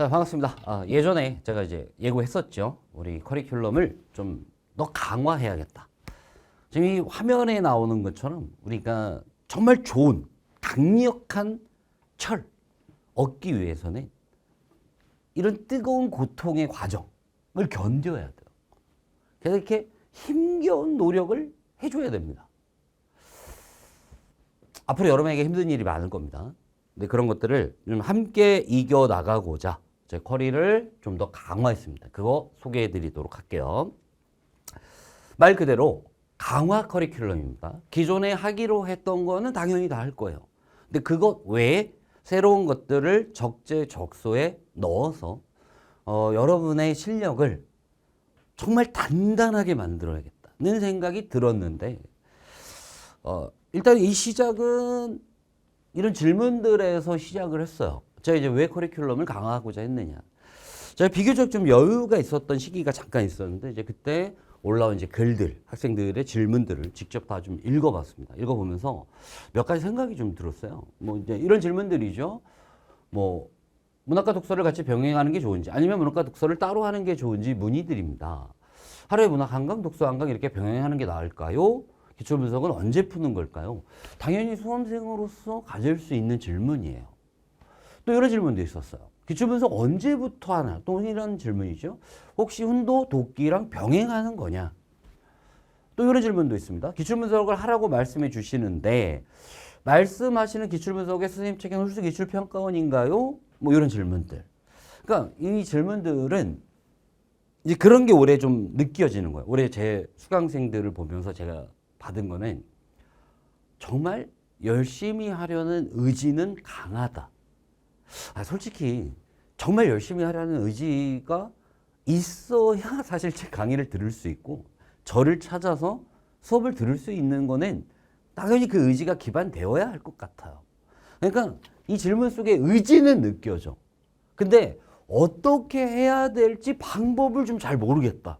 자, 반갑습니다. 예전에 제가 이제 예고했었죠. 우리 커리큘럼을 좀 더 강화해야겠다. 지금 이 화면에 나오는 것처럼 우리가 정말 좋은 강력한 철 얻기 위해서는 이런 뜨거운 고통의 과정을 견뎌야 돼요. 그래서 이렇게 힘겨운 노력을 해줘야 됩니다. 앞으로 여러분에게 힘든 일이 많을 겁니다. 근데 그런 것들을 좀 함께 이겨나가고자 제 커리를 좀 더 강화했습니다. 그거 소개해 드리도록 할게요. 말 그대로 강화 커리큘럼입니다. 기존에 하기로 했던 거는 당연히 다 할 거예요. 근데 그것 외에 새로운 것들을 적재적소에 넣어서 여러분의 실력을 정말 단단하게 만들어야겠다는 생각이 들었는데 일단 이 시작은 이런 질문들에서 시작을 했어요. 제가 이제 왜 커리큘럼을 강화하고자 했느냐. 제가 비교적 좀 여유가 있었던 시기가 잠깐 있었는데 이제 그때 올라온 이제 글들, 학생들의 질문들을 직접 다 좀 읽어봤습니다. 읽어보면서 몇 가지 생각이 좀 들었어요. 뭐 이제 이런 질문들이죠. 뭐 문학과 독서를 같이 병행하는 게 좋은지, 아니면 문학과 독서를 따로 하는 게 좋은지 문의드립니다. 하루에 문학 한 강, 독서 한 강 이렇게 병행하는 게 나을까요? 기출 분석은 언제 푸는 걸까요? 당연히 수험생으로서 가질 수 있는 질문이에요. 또 이런 질문도 있었어요. 기출 분석 언제부터 하나? 또 이런 질문이죠. 혹시 훈도 독기랑 병행하는 거냐? 또 이런 질문도 있습니다. 기출 분석을 하라고 말씀해 주시는데 말씀하시는 기출 분석의 선생님 책임 홀수 기출 평가원인가요? 뭐 이런 질문들. 그러니까 이 질문들은 이제 그런 게 올해 좀 느껴지는 거예요. 올해 제 수강생들을 보면서 제가 받은 거는 정말 열심히 하려는 의지는 강하다. 솔직히 정말 열심히 하려는 의지가 있어야 사실 제 강의를 들을 수 있고 저를 찾아서 수업을 들을 수 있는 거는 당연히 그 의지가 기반되어야 할 것 같아요. 그러니까 이 질문 속에 의지는 느껴져. 근데 어떻게 해야 될지 방법을 좀 잘 모르겠다.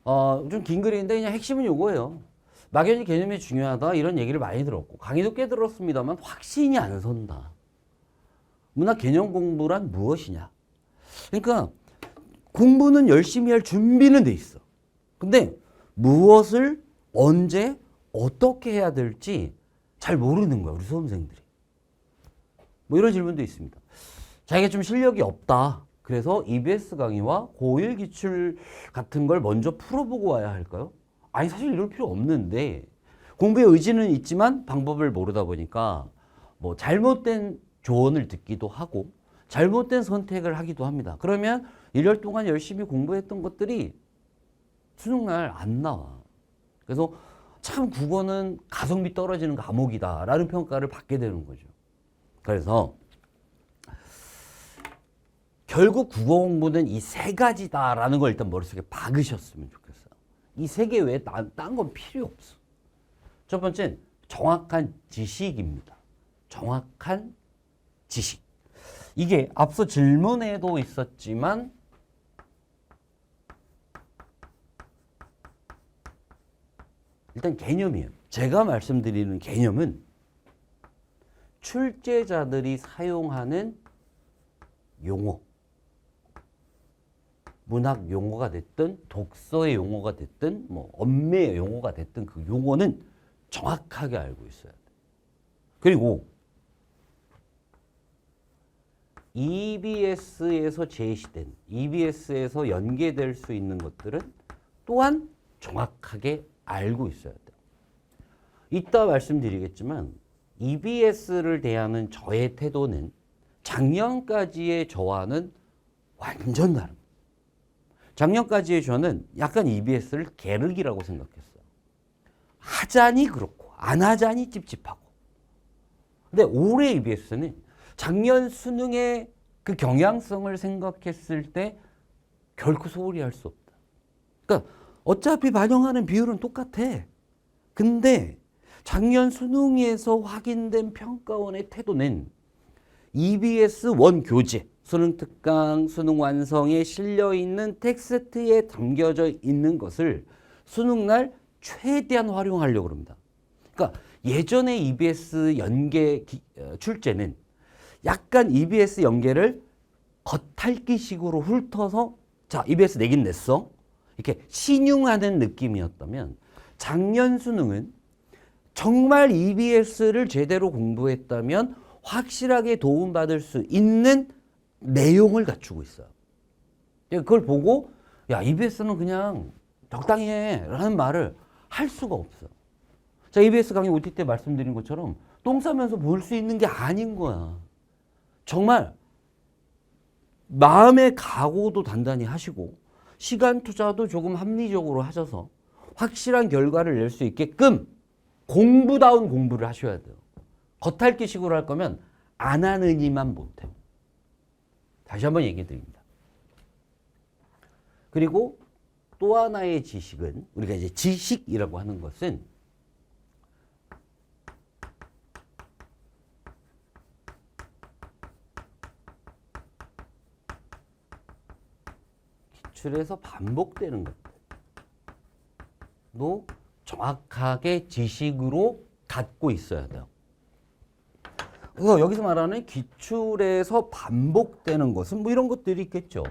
좀 긴 글인데 그냥 핵심은 요거예요. 막연히 개념이 중요하다 이런 얘기를 많이 들었고 강의도 꽤 들었습니다만 확신이 안 선다. 문학 개념 공부란 무엇이냐? 그러니까 공부는 열심히 할 준비는 돼 있어. 근데 무엇을 언제 어떻게 해야 될지 잘 모르는 거야, 우리 수험생들이. 뭐 이런 질문도 있습니다. 자기가 좀 실력이 없다. 그래서 EBS 강의와 고1 기출 같은 걸 먼저 풀어보고 와야 할까요? 아니, 사실 이럴 필요 없는데 공부에 의지는 있지만 방법을 모르다 보니까 뭐 잘못된 조언을 듣기도 하고 잘못된 선택을 하기도 합니다. 그러면 1년 동안 열심히 공부했던 것들이 수능날 안 나와. 그래서 참 국어는 가성비 떨어지는 과목이다라는 평가를 받게 되는 거죠. 그래서 결국 국어 공부는 이 세 가지다라는 걸 일단 머릿속에 박으셨으면 좋겠어요. 이 세 개 외에 딴 건 필요 없어. 첫 번째는 정확한 지식입니다. 정확한 지식. 이게 앞서 질문에도 있었지만 일단 개념이에요. 제가 말씀드리는 개념은 출제자들이 사용하는 용어, 문학 용어가 됐든 독서의 용어가 됐든 뭐 언매의 용어가 됐든 그 용어는 정확하게 알고 있어야 돼. 그리고 EBS에서 제시된, EBS에서 연계될 수 있는 것들은 또한 정확하게 알고 있어야 돼요. 이따 말씀드리겠지만 EBS를 대하는 저의 태도는 작년까지의 저와는 완전 다릅니다. 작년까지의 저는 약간 EBS를 게르기라고 생각했어요. 하자니 그렇고 안 하자니 찝찝하고. 근데 올해 EBS는 작년 수능의 그 경향성을 생각했을 때 결코 소홀히 할 수 없다. 그러니까 어차피 반영하는 비율은 똑같아. 근데 작년 수능에서 확인된 평가원의 태도는 EBS 원교재, 수능 특강, 수능 완성에 실려있는 텍스트에 담겨져 있는 것을 수능날 최대한 활용하려고 합니다. 그러니까 예전의 EBS 연계 출제는 약간 EBS 연계를 겉핥기식으로 훑어서 자, EBS 내긴 냈어. 이렇게 신용하는 느낌이었다면 작년 수능은 정말 EBS를 제대로 공부했다면 확실하게 도움받을 수 있는 내용을 갖추고 있어요. 그걸 보고 야, EBS는 그냥 적당히 해 라는 말을 할 수가 없어요. 자, EBS 강의 OT 때 말씀드린 것처럼 똥 싸면서 볼 수 있는 게 아닌 거야. 정말 마음의 각오도 단단히 하시고 시간 투자도 조금 합리적으로 하셔서 확실한 결과를 낼 수 있게끔 공부다운 공부를 하셔야 돼요. 겉핥기식으로 할 거면 안 하느니만 못해요. 다시 한번 얘기해 드립니다. 그리고 또 하나의 지식은 우리가 이제 지식이라고 하는 것은 기출에서 반복되는 것도 정확하게 지식으로 갖고 있어야 돼요. 그래서 여기서 말하는 기출에서 반복되는 것은 뭐 이런 것들이 있겠죠.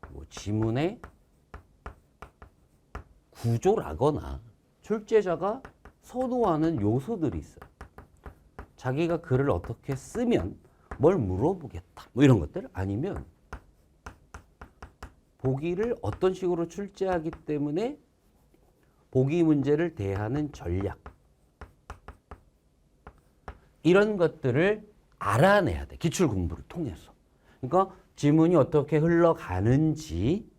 뭐 지문의 구조라거나 출제자가 선호하는 요소들이 있어요. 자기가 글을 어떻게 쓰면 뭘 물어보겠다. 뭐 이런 것들 아니면 보기를 어떤 식으로 출제하기 때문에 보기 문제를 대하는 전략. 이런 것들을 알아내야 돼. 기출 공부를 통해서. 그러니까 지문이 어떻게 흘러가는지,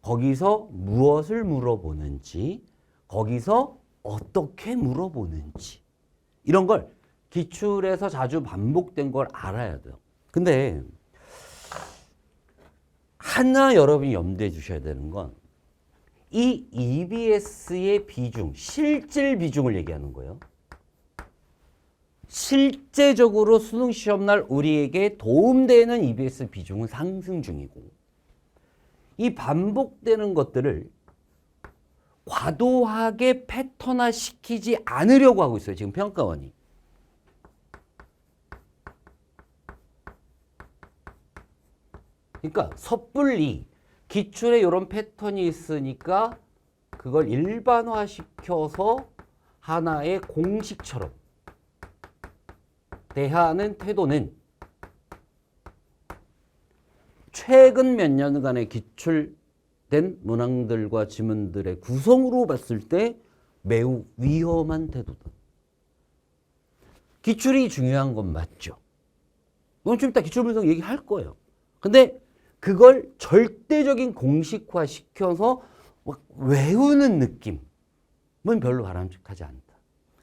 거기서 무엇을 물어보는지, 거기서 어떻게 물어보는지. 이런 걸 기출에서 자주 반복된 걸 알아야 돼요. 근데 하나 여러분이 염두에 두셔야 되는 건 이 EBS의 비중, 실질 비중을 얘기하는 거예요. 실제적으로 수능 시험날 우리에게 도움되는 EBS 비중은 상승 중이고 이 반복되는 것들을 과도하게 패턴화 시키지 않으려고 하고 있어요. 지금 평가원이. 그러니까 섣불리 기출에 이런 패턴이 있으니까 그걸 일반화시켜서 하나의 공식처럼 대하는 태도는 최근 몇 년간의 기출된 문항들과 지문들의 구성으로 봤을 때 매우 위험한 태도다. 기출이 중요한 건 맞죠. 오늘 좀 이따 기출 분석 얘기할 거예요. 근데 그걸 절대적인 공식화 시켜서 외우는 느낌은 별로 바람직하지 않다.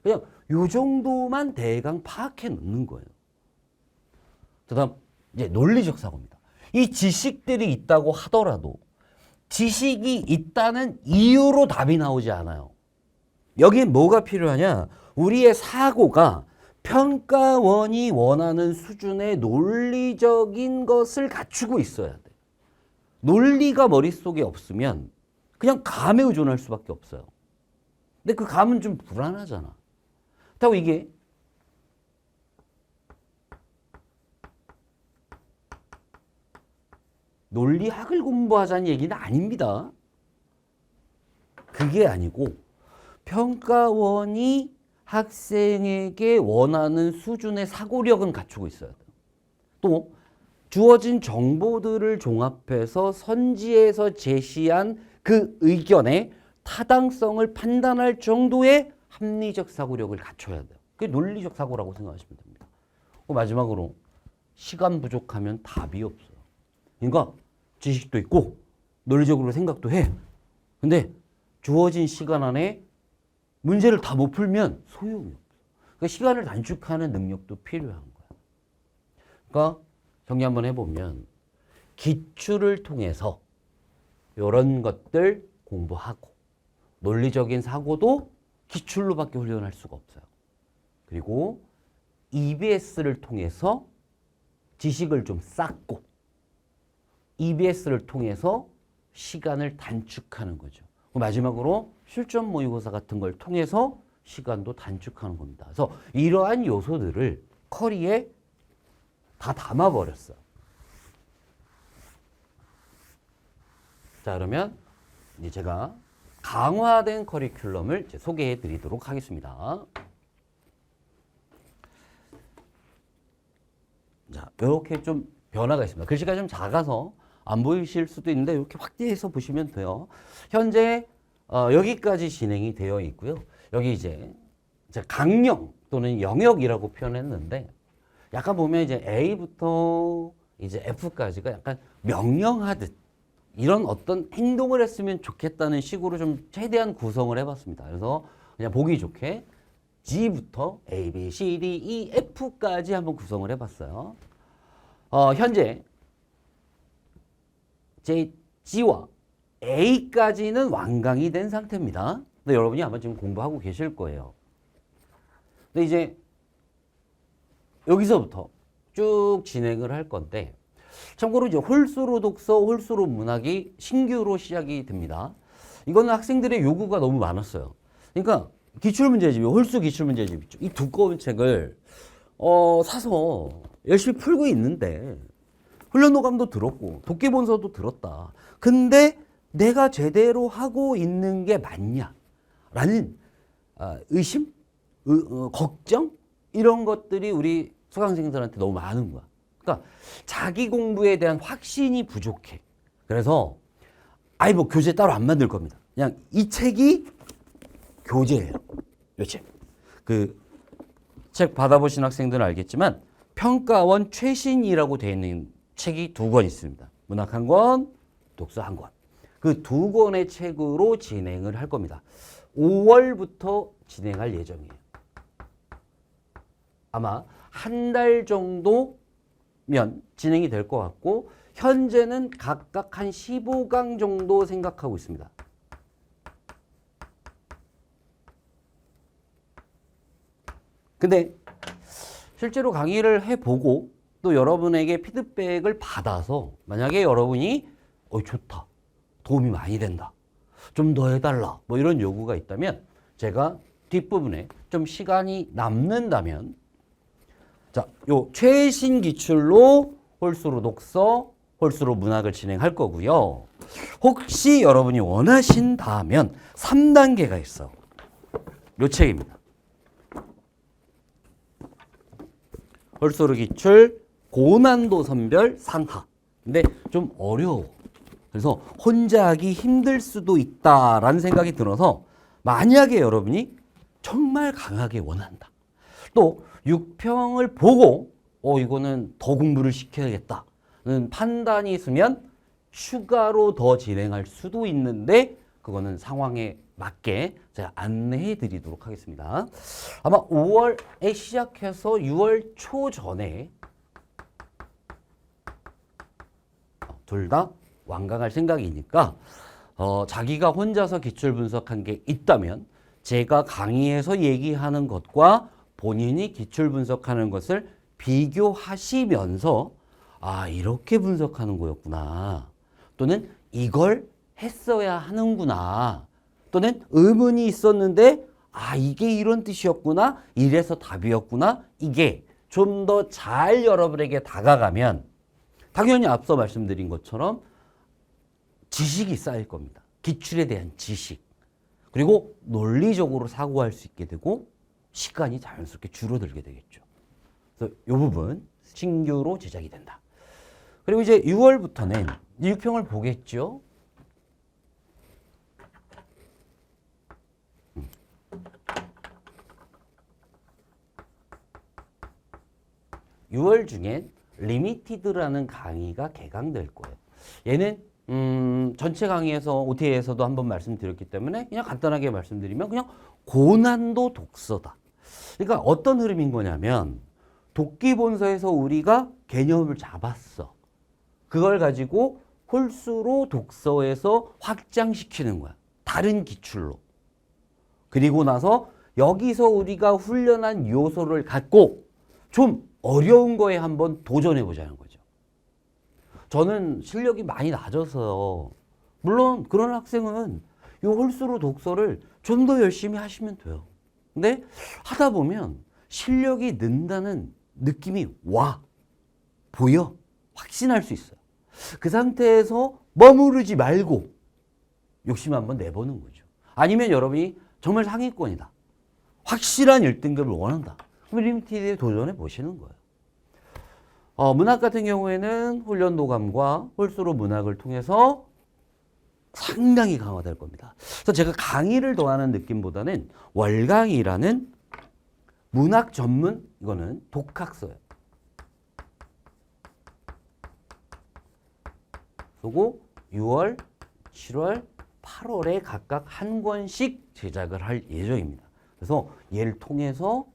그냥 요 정도만 대강 파악해 놓는 거예요. 그다음 이제 논리적 사고입니다. 이 지식들이 있다고 하더라도 지식이 있다는 이유로 답이 나오지 않아요. 여기에 뭐가 필요하냐? 우리의 사고가 평가원이 원하는 수준의 논리적인 것을 갖추고 있어야 돼. 논리가 머릿속에 없으면 그냥 감에 의존할 수밖에 없어요. 근데 그 감은 좀 불안하잖아. 그렇다고 이게 논리학을 공부하자는 얘기는 아닙니다. 그게 아니고 평가원이 학생에게 원하는 수준의 사고력은 갖추고 있어야 돼요. 또 주어진 정보들을 종합해서 선지에서 제시한 그 의견의 타당성을 판단할 정도의 합리적 사고력을 갖춰야 돼요. 그게 논리적 사고라고 생각하시면 됩니다. 마지막으로 시간 부족하면 답이 없어요. 그러니까 지식도 있고 논리적으로 생각도 해. 근데 주어진 시간 안에 문제를 다 못 풀면 소용이 없어요. 그러니까 시간을 단축하는 능력도 필요한 거예요. 그러니까 정리 한번 해보면 기출을 통해서 이런 것들 공부하고 논리적인 사고도 기출로밖에 훈련할 수가 없어요. 그리고 EBS를 통해서 지식을 좀 쌓고 EBS를 통해서 시간을 단축하는 거죠. 마지막으로 실전 모의고사 같은 걸 통해서 시간도 단축하는 겁니다. 그래서 이러한 요소들을 커리에 다 담아버렸어. 자, 그러면 이제 제가 강화된 커리큘럼을 이제 소개해 드리도록 하겠습니다. 자, 이렇게 좀 변화가 있습니다. 글씨가 좀 작아서 안 보이실 수도 있는데 이렇게 확대해서 보시면 돼요. 현재 여기까지 진행이 되어 있고요. 여기 이제 강령 또는 영역이라고 표현했는데 약간 보면 이제 A부터 이제 F까지가 약간 명령하듯 이런 어떤 행동을 했으면 좋겠다는 식으로 좀 최대한 구성을 해봤습니다. 그래서 그냥 보기 좋게 G부터 A, B, C, D, E, F까지 한번 구성을 해봤어요. 현재 G와 A까지는 완강이 된 상태입니다. 근데 여러분이 아마 지금 공부하고 계실 거예요. 근데 이제 여기서부터 쭉 진행을 할 건데 참고로 이제 홀수로 독서, 홀수로 문학이 신규로 시작이 됩니다. 이거는 학생들의 요구가 너무 많았어요. 그러니까 기출문제집, 홀수 기출문제집 있죠. 이 두꺼운 책을 사서 열심히 풀고 있는데 훈련도감도 들었고 독기본서도 들었다. 근데 내가 제대로 하고 있는 게 맞냐? 라는 의심? 걱정? 이런 것들이 우리 수강생들한테 너무 많은 거야. 그러니까 자기 공부에 대한 확신이 부족해. 그래서 아예 뭐 교재 따로 안 만들 겁니다. 그냥 이 책이 교재예요. 이 책. 그 책 받아보신 학생들은 알겠지만 평가원 최신이라고 되어 있는 책이 2권 있습니다. 문학 1권, 독서 1권. 그 2권의 책으로 진행을 할 겁니다. 5월부터 진행할 예정이에요. 아마 한 달 정도면 진행이 될 것 같고 현재는 각각 한 15강 정도 생각하고 있습니다. 근데 실제로 강의를 해보고 또 여러분에게 피드백을 받아서 만약에 여러분이 좋다, 도움이 많이 된다, 좀 더 해달라 뭐 이런 요구가 있다면 제가 뒷부분에 좀 시간이 남는다면 자, 요 최신 기출로 홀수로 독서, 홀수로 문학을 진행할 거고요. 혹시 여러분이 원하신다면 3단계가 있어. 요 책입니다. 홀수로 기출 고난도 선별 상하. 근데 좀 어려워. 그래서 혼자 하기 힘들 수도 있다라는 생각이 들어서 만약에 여러분이 정말 강하게 원한다. 또 6평을 보고 이거는 더 공부를 시켜야겠다는 판단이 있으면 추가로 더 진행할 수도 있는데 그거는 상황에 맞게 제가 안내해 드리도록 하겠습니다. 아마 5월에 시작해서 6월 초 전에 둘 다 완강할 생각이니까 자기가 혼자서 기출 분석한 게 있다면 제가 강의에서 얘기하는 것과 본인이 기출 분석하는 것을 비교하시면서 이렇게 분석하는 거였구나. 또는 이걸 했어야 하는구나. 또는 의문이 있었는데 이게 이런 뜻이었구나. 이래서 답이었구나. 이게 좀 더 잘 여러분에게 다가가면 당연히 앞서 말씀드린 것처럼 지식이 쌓일 겁니다. 기출에 대한 지식. 그리고 논리적으로 사고할 수 있게 되고 시간이 자연스럽게 줄어들게 되겠죠. 그래서 이 부분 신규로 제작이 된다. 그리고 이제 6월부터는 6평을 보겠죠. 6월 중엔 리미티드라는 강의가 개강될 거예요. 얘는 전체 강의에서 OTA에서도 한번 말씀드렸기 때문에 그냥 간단하게 말씀드리면 그냥 고난도 독서다. 그러니까 어떤 흐름인 거냐면 독기본서에서 우리가 개념을 잡았어. 그걸 가지고 홀수로 독서에서 확장시키는 거야. 다른 기출로. 그리고 나서 여기서 우리가 훈련한 요소를 갖고 좀 어려운 거에 한번 도전해 보자는 거죠. 저는 실력이 많이 낮아서요. 물론 그런 학생은 이 홀수로 독서를 좀 더 열심히 하시면 돼요. 근데 하다 보면 실력이 는다는 느낌이 와, 보여, 확신할 수 있어요. 그 상태에서 머무르지 말고 욕심 한번 내보는 거죠. 아니면 여러분이 정말 상위권이다. 확실한 1등급을 원한다. 그럼 리미티드에 도전해 보시는 거예요. 문학 같은 경우에는 훈련 도감과 홀수로 문학을 통해서 상당히 강화될 겁니다. 그래서 제가 강의를 더하는 느낌보다는 월강의라는 문학 전문, 이거는 독학서예요. 그리고 6월, 7월, 8월에 각각 한 권씩 제작을 할 예정입니다. 그래서 얘를 통해서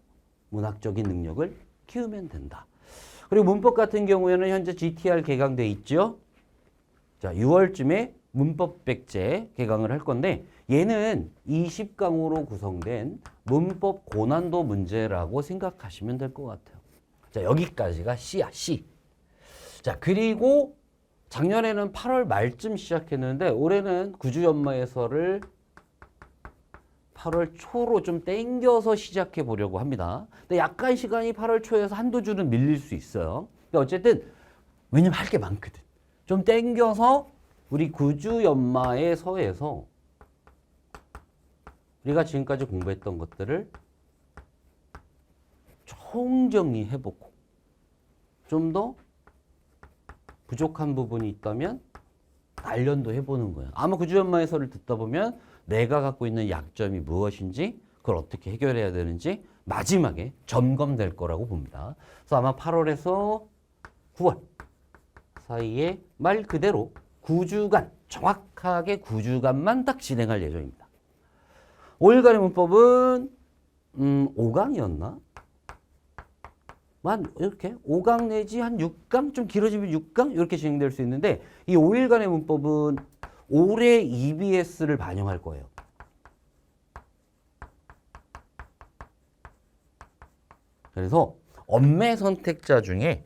문학적인 능력을 키우면 된다. 그리고 문법 같은 경우에는 현재 GTR 개강돼 있죠. 자, 6월쯤에 문법 백제 개강을 할 건데 얘는 20강으로 구성된 문법 고난도 문제라고 생각하시면 될 것 같아요. 자, 여기까지가 C야, C. 자, 그리고 작년에는 8월 말쯤 시작했는데 올해는 구주연마해설을 8월 초로 좀 땡겨서 시작해 보려고 합니다. 근데 약간 시간이 8월 초에서 한두 주는 밀릴 수 있어요. 근데 어쨌든 왜냐면 할 게 많거든. 좀 땡겨서 우리 구주연마의 서에서 우리가 지금까지 공부했던 것들을 총정리해보고 좀 더 부족한 부분이 있다면 단련도 해보는 거예요. 아마 구주연마해설을 듣다 보면 내가 갖고 있는 약점이 무엇인지 그걸 어떻게 해결해야 되는지 마지막에 점검될 거라고 봅니다. 그래서 아마 8월에서 9월 사이에 말 그대로 9주간, 정확하게 9주간만 딱 진행할 예정입니다. 5일간의 문법은 5강이었나? 만 이렇게 5강 내지 한 6강, 좀 길어지면 6강 이렇게 진행될 수 있는데 이 5일간의 문법은 올해 EBS를 반영할 거예요. 그래서 엄매 선택자 중에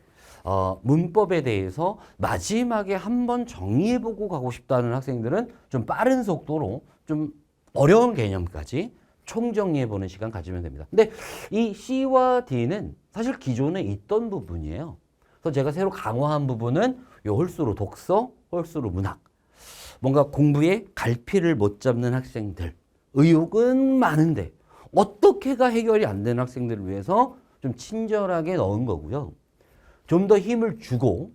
문법에 대해서 마지막에 한번 정리해보고 가고 싶다는 학생들은 좀 빠른 속도로 좀 어려운 개념까지 총정리해보는 시간 가지면 됩니다. 근데 이 C와 D는 사실 기존에 있던 부분이에요. 그래서 제가 새로 강화한 부분은 요 홀수로 독서, 홀수로 문학. 뭔가 공부에 갈피를 못 잡는 학생들, 의욕은 많은데 어떻게가 해결이 안 되는 학생들을 위해서 좀 친절하게 넣은 거고요. 좀 더 힘을 주고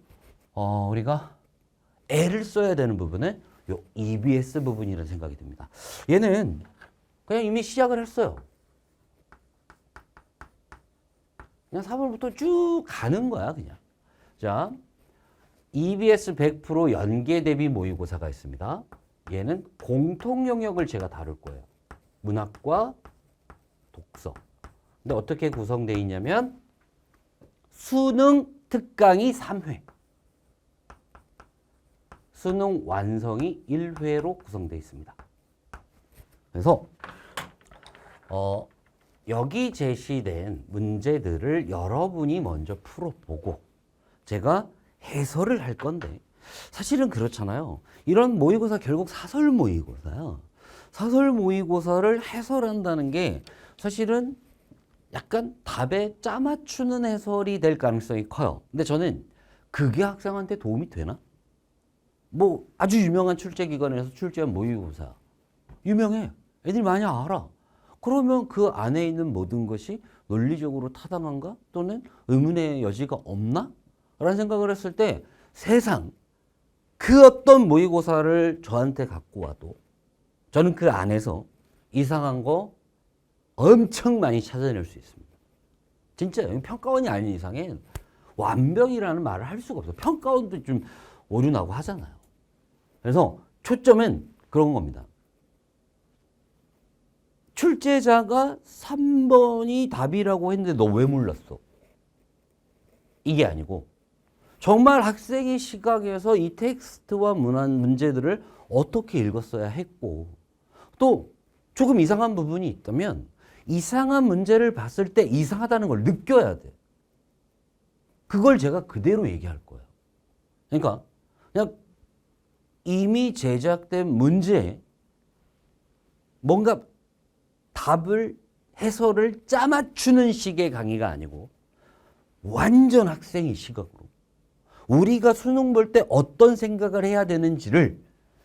우리가 애를 써야 되는 부분은 요 EBS 부분이라는 생각이 듭니다. 얘는 그냥 이미 시작을 했어요. 그냥 3월부터 쭉 가는 거야, 그냥. 자, EBS 100% 연계 대비 모의고사가 있습니다. 얘는 공통 영역을 제가 다룰 거예요. 문학과 독서. 근데 어떻게 구성되어 있냐면 수능 특강이 3회. 수능 완성이 1회로 구성되어 있습니다. 그래서 여기 제시된 문제들을 여러분이 먼저 풀어보고 제가 해설을 할 건데 사실은 그렇잖아요. 이런 모의고사 결국 사설 모의고사야. 사설 모의고사를 해설한다는 게 사실은 약간 답에 짜맞추는 해설이 될 가능성이 커요. 근데 저는 그게 학생한테 도움이 되나? 뭐 아주 유명한 출제기관에서 출제한 모의고사 유명해. 애들이 많이 알아. 그러면 그 안에 있는 모든 것이 논리적으로 타당한가? 또는 의문의 여지가 없나? 라는 생각을 했을 때 세상 그 어떤 모의고사를 저한테 갖고 와도 저는 그 안에서 이상한 거 엄청 많이 찾아낼 수 있습니다. 진짜 평가원이 아닌 이상엔 완벽이라는 말을 할 수가 없어요. 평가원도 좀 오류나고 하잖아요. 그래서 초점은 그런 겁니다. 출제자가 3번이 답이라고 했는데 너 왜 몰랐어? 이게 아니고 정말 학생의 시각에서 이 텍스트와 문제들을 어떻게 읽었어야 했고 또 조금 이상한 부분이 있다면 이상한 문제를 봤을 때 이상하다는 걸 느껴야 돼. 그걸 제가 그대로 얘기할 거예요. 그러니까 그냥 이미 제작된 문제에 뭔가 답을 해설을 짜맞추는 식의 강의가 아니고 완전 학생의 시각으로 우리가 수능 볼 때 어떤 생각을 해야 되는지를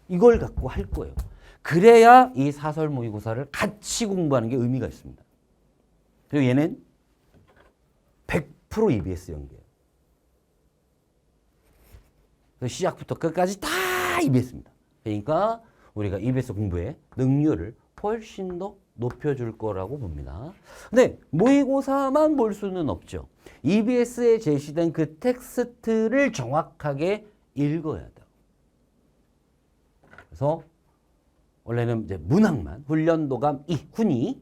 이걸 갖고 할 거예요. 그래야 이 사설 모의고사를 같이 공부하는 게 의미가 있습니다. 그리고 얘는 100% EBS 연계예요. 시작부터 끝까지 다 EBS입니다. 그러니까 우리가 EBS 공부의 능률을 훨씬 더 높여줄 거라고 봅니다. 근데 모의고사만 볼 수는 없죠. EBS에 제시된 그 텍스트를 정확하게 읽어야 돼요. 그래서 원래는 이제 문학만, 훈련도감 2, 훈이,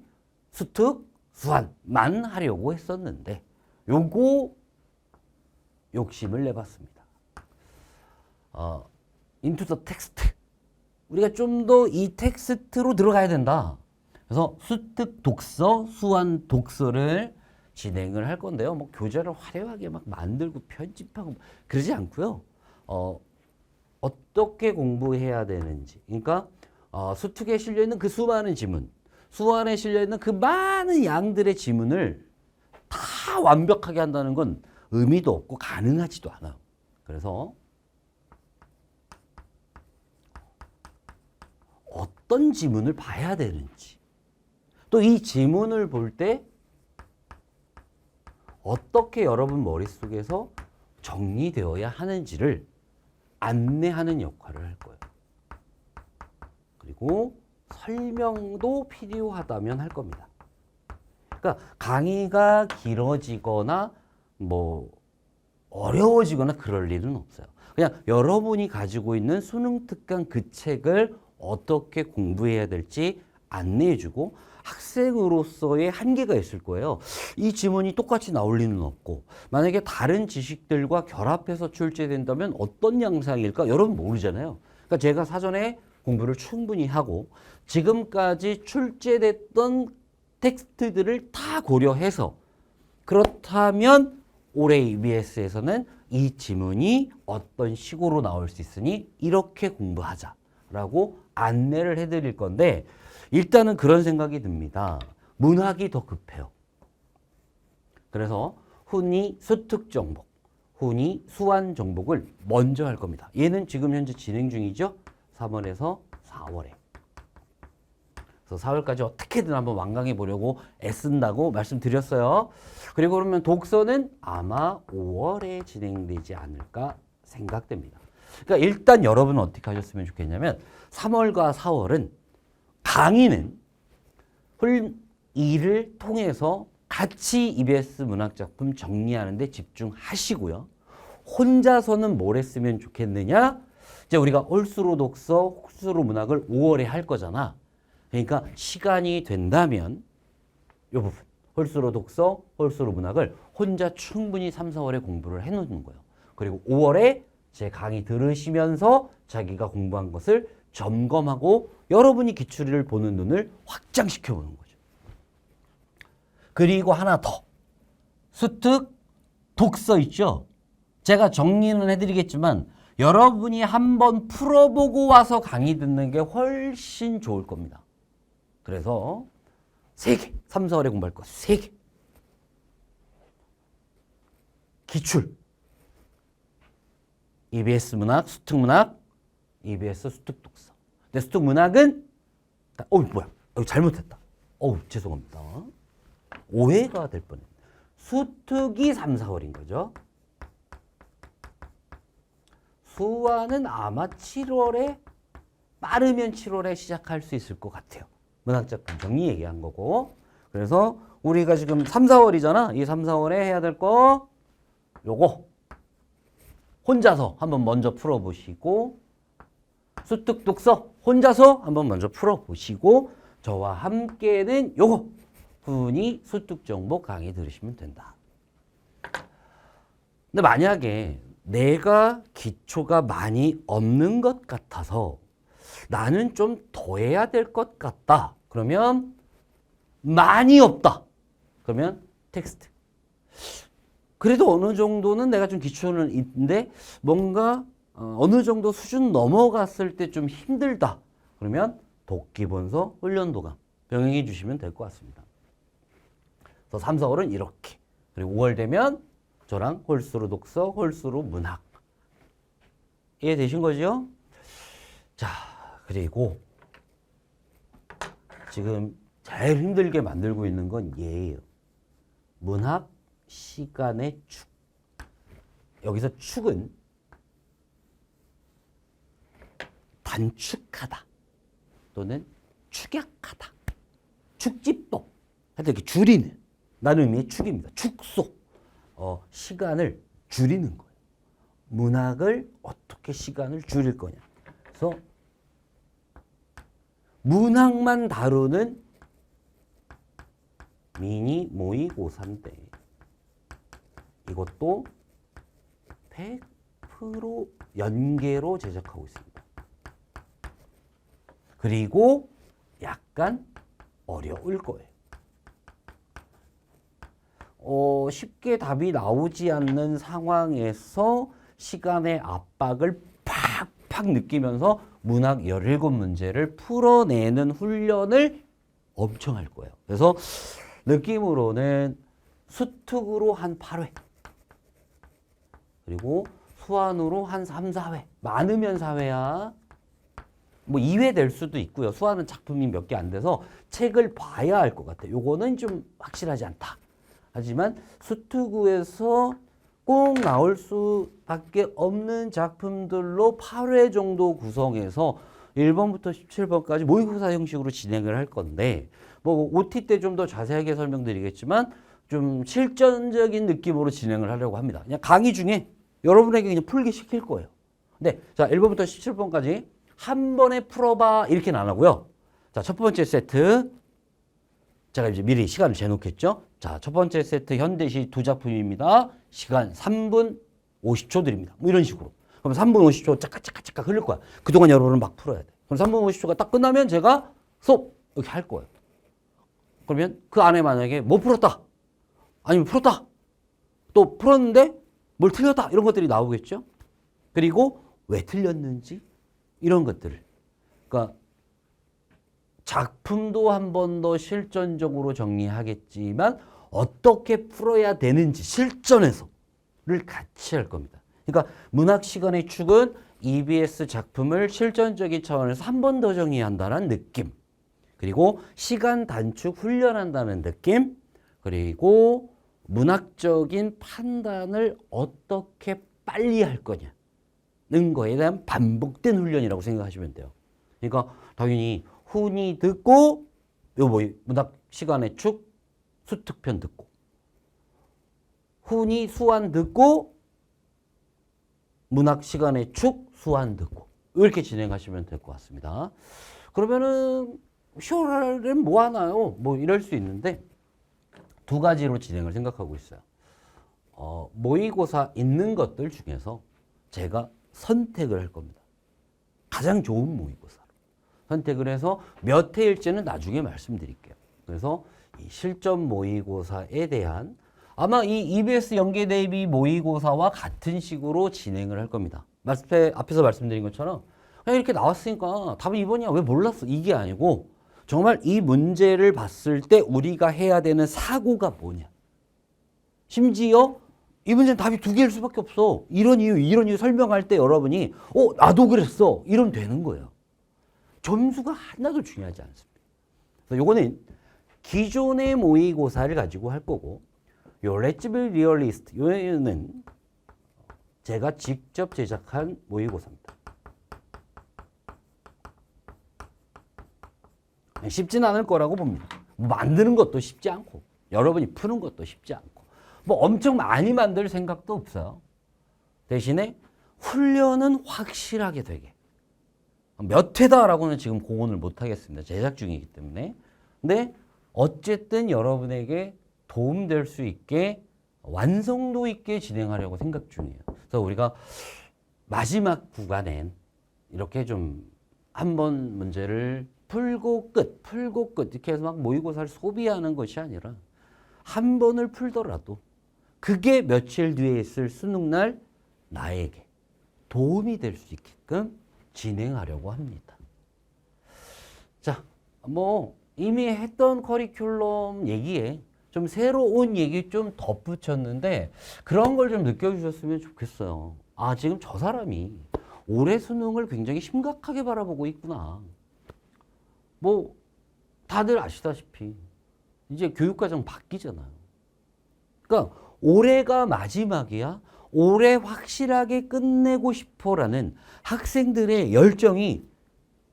수특, 수한만 하려고 했었는데 요거 욕심을 내봤습니다. into the text. 우리가 좀 더 이 텍스트로 들어가야 된다. 그래서 수특 독서, 수한 독서를 진행을 할 건데요. 뭐 교재를 화려하게 막 만들고 편집하고 그러지 않고요. 어떻게 공부해야 되는지. 그러니까 수특에 실려 있는 그 수많은 지문, 수한에 실려 있는 그 많은 양들의 지문을 다 완벽하게 한다는 건 의미도 없고 가능하지도 않아요. 그래서 어떤 지문을 봐야 되는지, 또 이 지문을 볼 때 어떻게 여러분 머릿속에서 정리되어야 하는지를 안내하는 역할을 할 거예요. 그리고 설명도 필요하다면 할 겁니다. 그러니까 강의가 길어지거나 뭐 어려워지거나 그럴 일은 없어요. 그냥 여러분이 가지고 있는 수능 특강 그 책을 어떻게 공부해야 될지 안내해주고 학생으로서의 한계가 있을 거예요. 이 지문이 똑같이 나올 리는 없고 만약에 다른 지식들과 결합해서 출제된다면 어떤 양상일까? 여러분 모르잖아요. 그러니까 제가 사전에 공부를 충분히 하고 지금까지 출제됐던 텍스트들을 다 고려해서 그렇다면 올해 EBS에서는 이 지문이 어떤 식으로 나올 수 있으니 이렇게 공부하자라고 안내를 해드릴 건데 일단은 그런 생각이 듭니다. 문학이 더 급해요. 그래서 훈이 수특 정복, 훈이 수한 정복을 먼저 할 겁니다. 얘는 지금 현재 진행 중이죠. 3월에서 4월에. 그래서 4월까지 어떻게든 한번 완강해 보려고 애쓴다고 말씀드렸어요. 그리고 그러면 독서는 아마 5월에 진행되지 않을까 생각됩니다. 그러니까 일단 여러분은 어떻게 하셨으면 좋겠냐면 3월과 4월은 강의는 훈2를 통해서 같이 EBS 문학작품 정리하는 데 집중하시고요. 혼자서는 뭘 했으면 좋겠느냐? 이제 우리가 홀수로 독서, 홀수로 문학을 5월에 할 거잖아. 그러니까 시간이 된다면 이 부분, 홀수로 독서, 홀수로 문학을 혼자 충분히 3, 4월에 공부를 해놓는 거예요. 그리고 5월에 제 강의 들으시면서 자기가 공부한 것을 점검하고 여러분이 기출을 보는 눈을 확장시켜 보는 거죠. 그리고 하나 더. 수특 독서 있죠? 제가 정리는 해드리겠지만 여러분이 한번 풀어보고 와서 강의 듣는 게 훨씬 좋을 겁니다. 그래서 3개, 3, 4월에 공부할 거 3개. 기출. EBS 문학, 수특 문학, EBS 수특 독서. 근데 수특 문학은 뭐야? 잘못했다. 죄송합니다. 오해가 될 뻔했네. 수특이 3, 4월인 거죠. 수화는 아마 7월에 빠르면 7월에 시작할 수 있을 것 같아요. 문학작품 정리 얘기한 거고. 그래서 우리가 지금 3, 4월이잖아. 이 3, 4월에 해야 될 거 요거 혼자서 한번 먼저 풀어보시고 수특 독서 혼자서 한번 먼저 풀어보시고 저와 함께는 요거 훈이 수특 정복 강의 들으시면 된다. 근데 만약에 내가 기초가 많이 없는 것 같아서 나는 좀 더 해야 될 것 같다. 그러면 많이 없다. 그러면 텍스트. 그래도 어느 정도는 내가 좀 기초는 있는데 뭔가 어느 정도 수준 넘어갔을 때 좀 힘들다. 그러면 독기본서 훈련도감 병행해 주시면 될 것 같습니다. 그래서 3, 4월은 이렇게. 그리고 5월 되면 저랑 홀수로 독서, 홀수로 문학. 이해되신 거죠? 자, 그리고 지금 제일 힘들게 만들고 있는 건 얘예요. 문학 시간의 축. 여기서 축은 단축하다 또는 축약하다. 축집법. 하여튼 이렇게 줄이는 라는 의미의 축입니다. 축소. 시간을 줄이는 거예요. 문학을 어떻게 시간을 줄일 거냐. 그래서 문학만 다루는 미니 모의고사인데 이것도 100% 연계로 제작하고 있습니다. 그리고 약간 어려울 거예요. 쉽게 답이 나오지 않는 상황에서 시간의 압박을 팍팍 느끼면서 문학 17문제를 풀어내는 훈련을 엄청 할 거예요. 그래서 느낌으로는 수특으로 한 8회 그리고 수완으로 한 3, 4회 많으면 4회야. 뭐 2회 될 수도 있고요. 수완은 작품이 몇 개 안 돼서 책을 봐야 할 것 같아요. 요거는 좀 확실하지 않다. 하지만 수특우에서 꼭 나올 수밖에 없는 작품들로 8회 정도 구성해서 1번부터 17번까지 모의고사 형식으로 진행을 할 건데 뭐 OT 때 좀 더 자세하게 설명드리겠지만 좀 실전적인 느낌으로 진행을 하려고 합니다. 그냥 강의 중에 여러분에게 그냥 풀게 시킬 거예요. 네, 자 1번부터 17번까지 한 번에 풀어봐 이렇게는 안 하고요. 자, 첫 번째 세트 제가 이제 미리 시간을 재놓겠죠. 자, 첫 번째 세트 현대시 2작품입니다. 시간 3분 50초 드립니다. 뭐 이런 식으로. 그럼 3분 50초 짝깍짝깍 흐를 거야. 그동안 여러분은 막 풀어야 돼. 그럼 3분 50초가 딱 끝나면 제가 수업 이렇게 할 거예요. 그러면 그 안에 만약에 못 풀었다. 아니면 풀었다. 또 풀었는데 뭘 틀렸다. 이런 것들이 나오겠죠. 그리고 왜 틀렸는지 이런 것들을. 그러니까 작품도 한 번 더 실전적으로 정리하겠지만 어떻게 풀어야 되는지 실전에서를 같이 할 겁니다. 그러니까 문학 시간의 축은 EBS 작품을 실전적인 차원에서 한 번 더 정리한다는 느낌. 그리고 시간 단축 훈련한다는 느낌. 그리고 문학적인 판단을 어떻게 빨리 할 거냐는 거에 대한 반복된 훈련이라고 생각하시면 돼요. 그러니까 당연히 훈이 듣고 요 뭐 문학 시간의 축 수특편 듣고 훈이 수완 듣고 문학 시간의 축 수완 듣고 이렇게 진행하시면 될 것 같습니다. 그러면은 10월엔 뭐 하나요? 뭐 이럴 수 있는데 두 가지로 진행을 생각하고 있어요. 모의고사 있는 것들 중에서 제가 선택을 할 겁니다. 가장 좋은 모의고사. 선택을 해서 몇 회일지는 나중에 말씀드릴게요. 그래서 이 실전 모의고사에 대한 아마 이 EBS 연계 대비 모의고사와 같은 식으로 진행을 할 겁니다. 앞에서 말씀드린 것처럼 그냥 이렇게 나왔으니까 답은 2번이야. 왜 몰랐어? 이게 아니고 정말 이 문제를 봤을 때 우리가 해야 되는 사고가 뭐냐. 심지어 이 문제는 답이 두 개일 수밖에 없어. 이런 이유 설명할 때 여러분이 나도 그랬어. 이러면 되는 거예요. 점수가 하나도 중요하지 않습니다. 그래서 요거는 기존의 모의고사를 가지고 할 거고 요 레지블 리얼리스트 요는 제가 직접 제작한 모의고사입니다. 쉽진 않을 거라고 봅니다. 만드는 것도 쉽지 않고 여러분이 푸는 것도 쉽지 않고 뭐 엄청 많이 만들 생각도 없어요. 대신에 훈련은 확실하게 되게 몇 회다라고는 지금 공언을 못 하겠습니다. 제작 중이기 때문에. 근데 어쨌든 여러분에게 도움될 수 있게 완성도 있게 진행하려고 생각 중이에요. 그래서 우리가 마지막 구간엔 이렇게 좀 한 번 문제를 풀고 끝 이렇게 해서 막 모의고사를 소비하는 것이 아니라 한 번을 풀더라도 그게 며칠 뒤에 있을 수능날 나에게 도움이 될 수 있게끔 진행하려고 합니다. 자, 뭐 이미 했던 커리큘럼 얘기에 좀 새로운 얘기 좀 덧붙였는데 그런 걸 좀 느껴주셨으면 좋겠어요. 아, 지금 저 사람이 올해 수능을 굉장히 심각하게 바라보고 있구나. 뭐 다들 아시다시피 이제 교육과정 바뀌잖아요. 그러니까 올해가 마지막이야. 올해 확실하게 끝내고 싶어라는 학생들의 열정이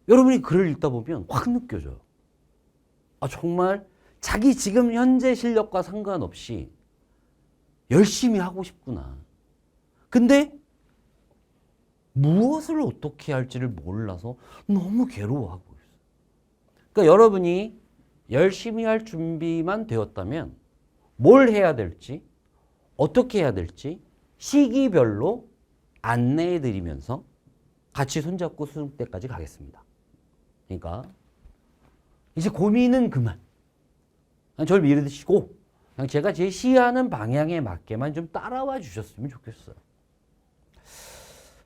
여러분이 글을 읽다 보면 확 느껴져요. 아, 정말 자기 지금 현재 실력과 상관없이 열심히 하고 싶구나. 근데 무엇을 어떻게 할지를 몰라서 너무 괴로워하고 있어요. 그러니까 여러분이 열심히 할 준비만 되었다면 뭘 해야 될지, 어떻게 해야 될지 시기별로 안내해 드리면서 같이 손잡고 수능 때까지 가겠습니다. 그러니까 이제 고민은 그만. 저를 믿으시고 그냥 제가 제시하는 방향에 맞게만 좀 따라와 주셨으면 좋겠어요.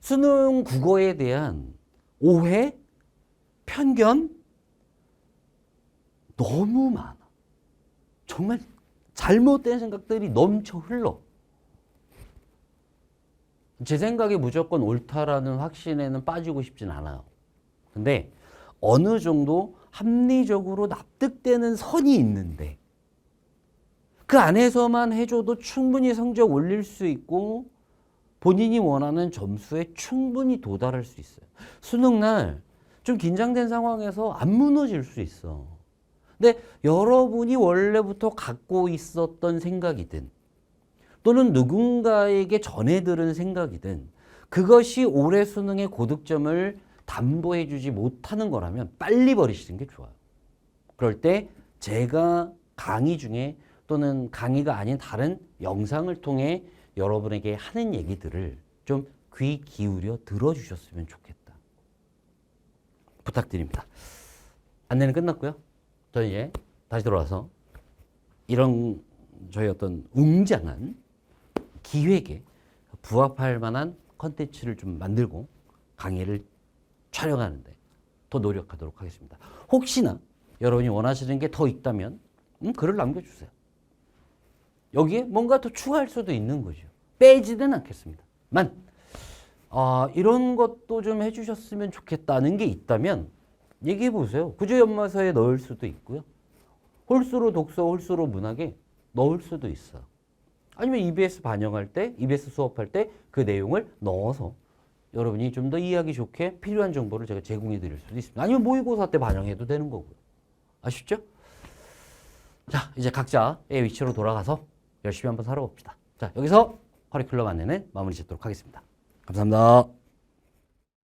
수능 국어에 대한 오해, 편견 너무 많아. 정말 잘못된 생각들이 넘쳐 흘러. 제 생각에 무조건 옳다라는 확신에는 빠지고 싶진 않아요. 근데 어느 정도 합리적으로 납득되는 선이 있는데 그 안에서만 해줘도 충분히 성적 올릴 수 있고 본인이 원하는 점수에 충분히 도달할 수 있어요. 수능날 좀 긴장된 상황에서 안 무너질 수 있어. 근데 여러분이 원래부터 갖고 있었던 생각이든 또는 누군가에게 전해 들은 생각이든 그것이 올해 수능의 고득점을 담보해 주지 못하는 거라면 빨리 버리시는 게 좋아요. 그럴 때 제가 강의 중에 또는 강의가 아닌 다른 영상을 통해 여러분에게 하는 얘기들을 좀 귀 기울여 들어주셨으면 좋겠다. 부탁드립니다. 안내는 끝났고요. 저는 이제 다시 돌아와서 이런 저희 어떤 웅장한 기획에 부합할 만한 컨텐츠를 좀 만들고 강의를 촬영하는데 더 노력하도록 하겠습니다. 혹시나 여러분이 원하시는 게 더 있다면 글을 남겨주세요. 여기에 뭔가 더 추가할 수도 있는 거죠. 빼지는 않겠습니다. 이런 것도 좀 해주셨으면 좋겠다는 게 있다면 얘기해 보세요. 구조연마서에 넣을 수도 있고요. 홀수로 독서, 홀수로 문학에 넣을 수도 있어요. 아니면 EBS 반영할 때, EBS 수업할 때 그 내용을 넣어서 여러분이 좀 더 이해하기 좋게 필요한 정보를 제가 제공해 드릴 수도 있습니다. 아니면 모의고사 때 반영해도 되는 거고요. 아쉽죠? 자, 이제 각자의 위치로 돌아가서 열심히 한번 살아봅시다. 자, 여기서 커리큘럼 안내는 마무리 짓도록 하겠습니다. 감사합니다.